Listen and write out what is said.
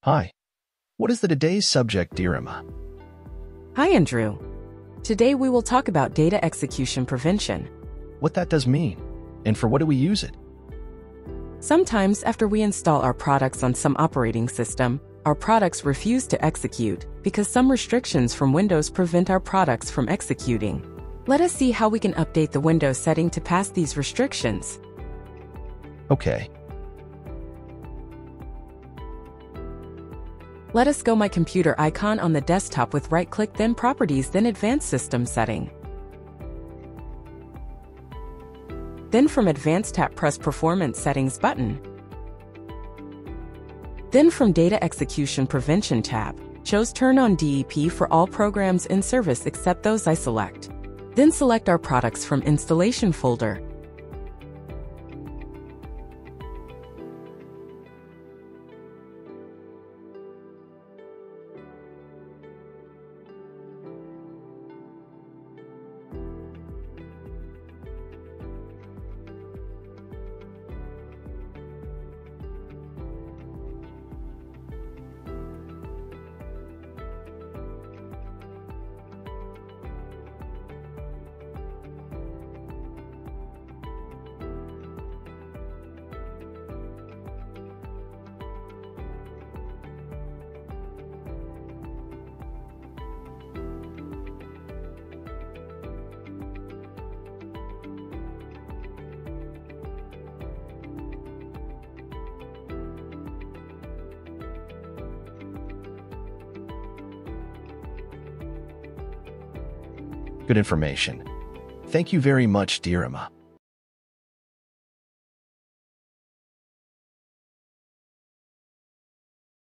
Hi. What is the today's subject, dear Emma? Hi, Andrew. Today we will talk about data execution prevention. What that does mean, and for what do we use it? Sometimes after we install our products on some operating system, our products refuse to execute because some restrictions from Windows prevent our products from executing. Let us see how we can update the Windows setting to pass these restrictions. Okay. Let us go My Computer icon on the desktop with right-click, then Properties, then Advanced System Setting. Then from Advanced tab, press Performance Settings button. Then from Data Execution Prevention tab, choose Turn on DEP for all programs in service except those I select. Then select our products from Installation folder. Good information. Thank you very much, dear Emma.